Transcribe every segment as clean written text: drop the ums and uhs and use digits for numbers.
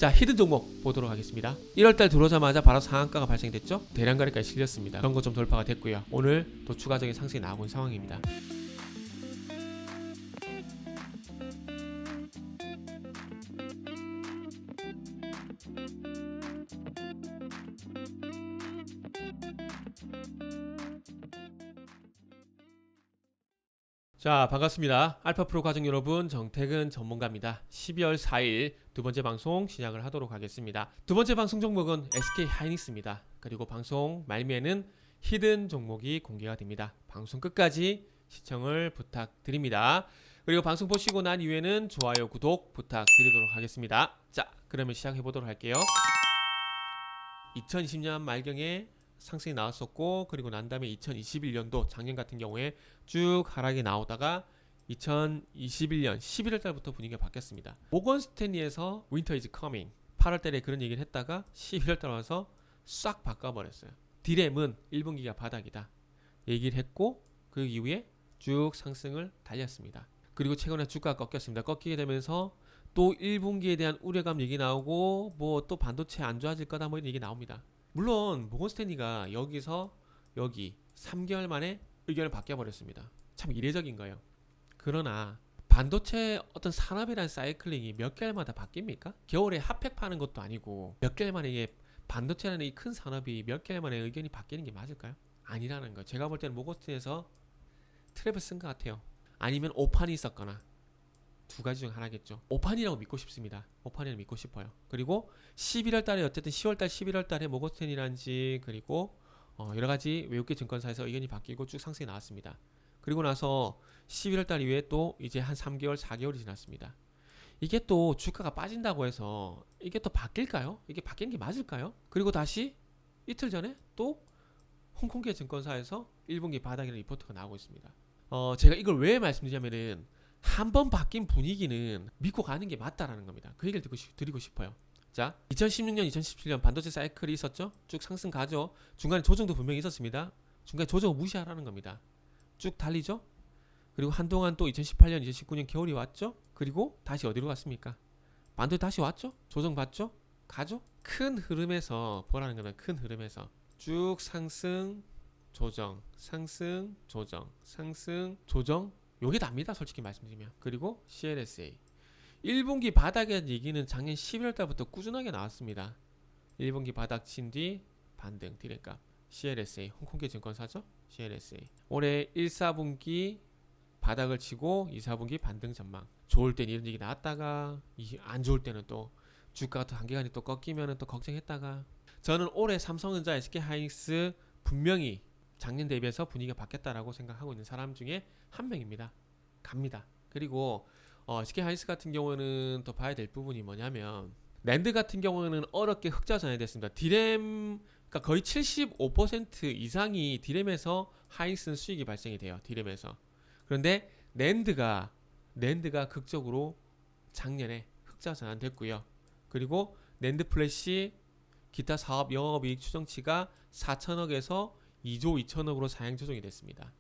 자, 히든 종목 보도록 하겠습니다. 1월달 들어오자마자 바로 상한가가 발생됐죠. 대량거래까지 실렸습니다. 그런 거 좀 돌파가 됐고요. 오늘 또 추가적인 상승이 나오고 있는 상황입니다. 자, 반갑습니다. 알파프로 가족 여러분, 정태근 전문가입니다. 12월 4일 두 번째 방송 시작을 하도록 하겠습니다. 두 번째 방송 종목은 SK 하이닉스입니다. 그리고 방송 말미에는 히든 종목이 공개가 됩니다. 방송 끝까지 시청을 부탁드립니다. 그리고 방송 보시고 난 이후에는 좋아요, 구독 부탁드리도록 하겠습니다. 자, 그러면 시작해 보도록 할게요. 2020년 말경에 상승이 나왔었고, 그리고 난 다음에 2021년도 작년 같은 경우에 쭉 하락이 나오다가 2021년 11월 달부터 분위기가 바뀌었습니다. 모건 스탠리에서 윈터 이즈 커밍 8월 달에 그런 얘기를 했다가 11월 달 와서 싹 바꿔버렸어요. 디램은 1분기가 바닥이다 얘기를 했고, 그 이후에 쭉 상승을 달렸습니다. 그리고 최근에 주가가 꺾였습니다. 꺾이게 되면서 또 1분기에 대한 우려감 얘기 나오고, 뭐 또 반도체 안 좋아질 거다 뭐 이런 얘기 나옵니다. 물론 모건 스탠리가 여기서 여기 3개월 만에 의견을 바뀌어버렸습니다. 참 이례적인 거예요. 그러나 반도체 어떤 산업이라는 사이클링이 몇 개월마다 바뀝니까? 겨울에 핫팩 파는 것도 아니고 몇 개월 만에 이게 반도체라는 이 큰 산업이 몇 개월 만에 의견이 바뀌는 게 맞을까요? 아니라는 거예요. 제가 볼 때는 모건 스탠리에서 트랩을 쓴 것 같아요. 아니면 오판이 있었거나, 두 가지 중 하나겠죠. 오판이라고 믿고 싶습니다. 오판이라고 믿고 싶어요. 그리고 11월 달에 어쨌든 10월 달 11월 달에 모건스탠이란지, 그리고 여러 가지 외국계 증권사에서 의견이 바뀌고 쭉 상승이 나왔습니다. 그리고 나서 11월 달 이후에 또 이제 한 3개월, 4개월이 지났습니다. 이게 또 주가가 빠진다고 해서 이게 또 바뀔까요? 이게 바뀌는 게 맞을까요? 그리고 다시 이틀 전에 또 홍콩계 증권사에서 1분기 바닥이라는 리포트가 나오고 있습니다. 제가 이걸 왜 말씀드리냐면은, 한번 바뀐 분위기는 믿고 가는 게 맞다라는 겁니다. 그 얘기를 드리고 싶어요. 자, 2016년, 2017년 반도체 사이클이 있었죠. 쭉 상승 가죠. 중간에 조정도 분명히 있었습니다. 중간에 조정을 무시하라는 겁니다. 쭉 달리죠. 그리고 한동안 또 2018년, 2019년 겨울이 왔죠. 그리고 다시 어디로 갔습니까? 반도체 다시 왔죠. 조정 받죠. 가죠. 큰 흐름에서 보라는 겁니다. 큰 흐름에서 쭉 상승, 조정, 상승, 조정, 상승, 조정, 요게 답니다. 솔직히 말씀드리면. 그리고 CLSA 1분기 바닥에 대한 얘기는 작년 11월 달부터 꾸준하게 나왔습니다. 1분기 바닥 친 뒤 반등 디램값. CLSA 홍콩계 증권사죠. CLSA 올해 1, 4분기 바닥을 치고 2, 4분기 반등 전망. 좋을 땐 이런 얘기 나왔다가 안 좋을 때는 또 주가가 또 단기간에 또 꺾이면 또 걱정했다가, 저는 올해 삼성전자, SK 하이닉스 분명히 작년 대비해서 분위기가 바뀌었다라고 생각하고 있는 사람 중에 한 명입니다. 갑니다. 그리고 SK 하이닉스 같은 경우는 또 봐야 될 부분이 뭐냐면, 낸드 같은 경우는 어렵게 흑자 전환됐습니다. 디램, 그러니까 거의 75% 이상이 디램에서 하이닉스는 수익이 발생이 돼요. 디램에서. 그런데 낸드가 극적으로 작년에 흑자 전환됐고요. 그리고 낸드 플래시 기타 사업 영업이익 추정치가 4천억에서 2조 2천억으로 상향 조정이 됐습니다.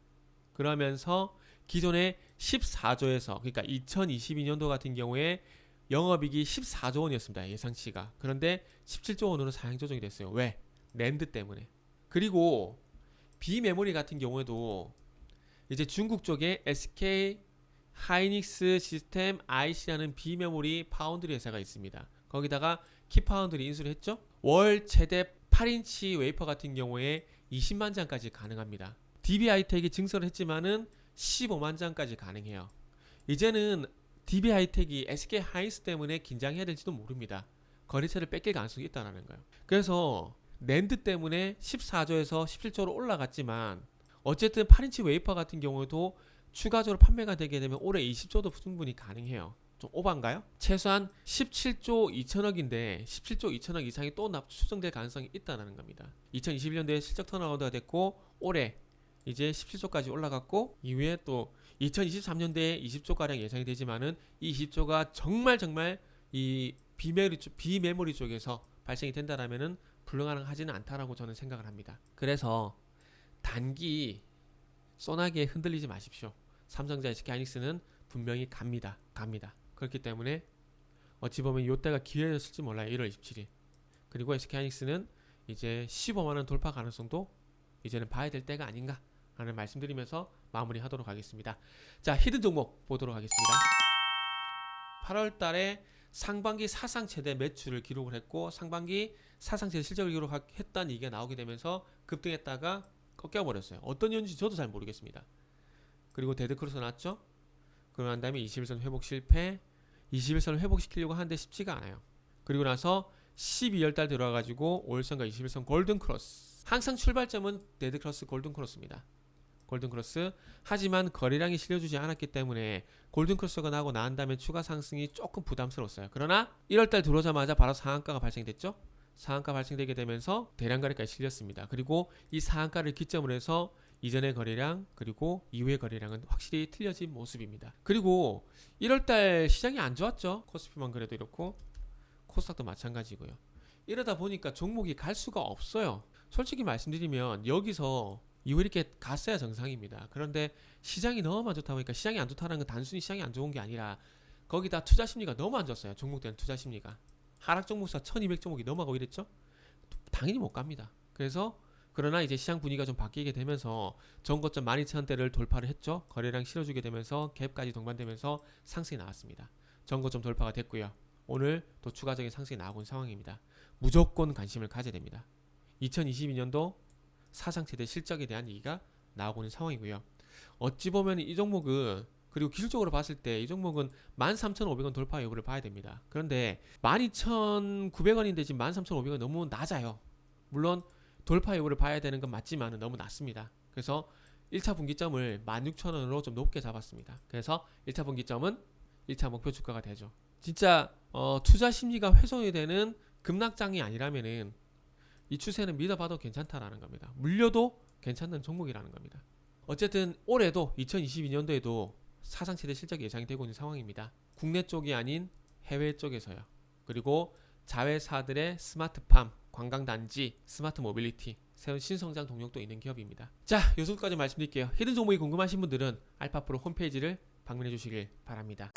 그러면서 기존의 14조에서, 그러니까 2022년도 같은 경우에 영업이익이 14조 원이었습니다. 예상치가. 그런데 17조 원으로 상향 조정이 됐어요. 왜? 낸드 때문에. 그리고 비메모리 같은 경우에도 이제 중국 쪽에 SK 하이닉스 시스템 IC라는 비메모리 파운드리 회사가 있습니다. 거기다가 키파운드리 인수를 했죠. 월 최대 8인치 웨이퍼 같은 경우에 20만 장까지 가능합니다. DB하이텍이 증설을 했지만은 15만 장까지 가능해요. 이제는 DB하이텍이 SK 하이닉스 때문에 긴장해야 될지도 모릅니다. 거래처를 뺏길 가능성이 있다는 거예요. 그래서 낸드 때문에 14조에서 17조로 올라갔지만, 어쨌든 8인치 웨이퍼 같은 경우도 추가적으로 판매가 되게 되면 올해 20조도 충분히 가능해요. 좀 오반가요? 최소한 17조 2천억인데 17조 2천억 이상이 또 추정될 가능성이 있다는 겁니다. 2021년도에 실적 턴어라운드가 됐고, 올해 이제 17조까지 올라갔고, 이후에 또 2023년도에 20조가량 예상이 되지만은 이 20조가 정말 이 비메모리 쪽에서 발생이 된다라면은 불가능하지는 않다라고 저는 생각을 합니다. 그래서 단기 소나기에 흔들리지 마십시오. 삼성전자, SK 하이닉스는 분명히 갑니다. 그렇기 때문에 어찌 보면 이때가 기회였을지 몰라요. 1월 27일. 그리고 SK하이닉스는 이제 15만원 돌파 가능성도 이제는 봐야 될 때가 아닌가 라는 말씀드리면서 마무리하도록 하겠습니다. 자, 히든 종목 보도록 하겠습니다. 8월 달에 상반기 사상 최대 매출을 기록을 했고 상반기 사상 최대 실적을 기록했다는 얘기가 나오게 되면서 급등했다가 꺾여버렸어요. 어떤 이유인지 저도 잘 모르겠습니다. 그리고 데드크로스 났죠. 그러고 난 다음에 21선 회복 실패, 21선을 회복시키려고 하는데 쉽지가 않아요. 그리고 나서 12월달 들어와가지고 5일선과 21선 골든크로스. 항상 출발점은 데드크로스 골든크로스입니다. 골든크로스. 하지만 거래량이 실려주지 않았기 때문에 골든크로스가 나고 난 다음에 추가 상승이 조금 부담스러웠어요. 그러나 1월달 들어오자마자 바로 상한가가 발생됐죠. 상한가 발생되게 되면서 대량 거래까지 실렸습니다. 그리고 이 상한가를 기점으로 해서 이전의 거래량 그리고 이후의 거래량은 확실히 틀려진 모습입니다. 그리고 1월달 시장이 안 좋았죠. 코스피만 그래도 이렇고 코스닥도 마찬가지고요. 이러다 보니까 종목이 갈 수가 없어요. 솔직히 말씀드리면 여기서 이후 이렇게 갔어야 정상입니다. 그런데 시장이 너무 안 좋다 보니까 시장이 안 좋다는 건 단순히 시장이 안 좋은 게 아니라 거기다 투자 심리가 너무 안 좋았어요. 종목들은 투자 심리가. 하락 종목수가 1200종목이 넘어가고 이랬죠. 당연히 못 갑니다. 그래서 그러나 이제 시장 분위기가 좀 바뀌게 되면서 전고점 12,000원대를 돌파를 했죠. 거래량 실어주게 되면서 갭까지 동반되면서 상승이 나왔습니다. 전고점 돌파가 됐고요. 오늘 또 추가적인 상승이 나오고 있는 상황입니다. 무조건 관심을 가져야 됩니다. 2022년도 사상 최대 실적에 대한 얘기가 나오고 있는 상황이고요. 어찌 보면 이 종목은 그리고 기술적으로 봤을 때 이 종목은 13,500원 돌파 여부를 봐야 됩니다. 그런데 12,900원인데 지금 13,500원 너무 낮아요. 물론 돌파 여부를 봐야 되는 건 맞지만 너무 낮습니다. 그래서 1차 분기점을 16,000원으로 좀 높게 잡았습니다. 그래서 1차 분기점은 1차 목표 주가가 되죠. 진짜 투자 심리가 훼손이 되는 급락장이 아니라면은 이 추세는 믿어봐도 괜찮다라는 겁니다. 물려도 괜찮은 종목이라는 겁니다. 어쨌든 올해도 2022년도에도 사상 최대 실적이 예상이 되고 있는 상황입니다. 국내 쪽이 아닌 해외 쪽에서요. 그리고 자회사들의 스마트팜, 관광단지, 스마트 모빌리티, 새로운 신성장 동력도 있는 기업입니다. 자, 요소까지 말씀드릴게요. 히든 종목이 궁금하신 분들은 알파프로 홈페이지를 방문해 주시길 바랍니다.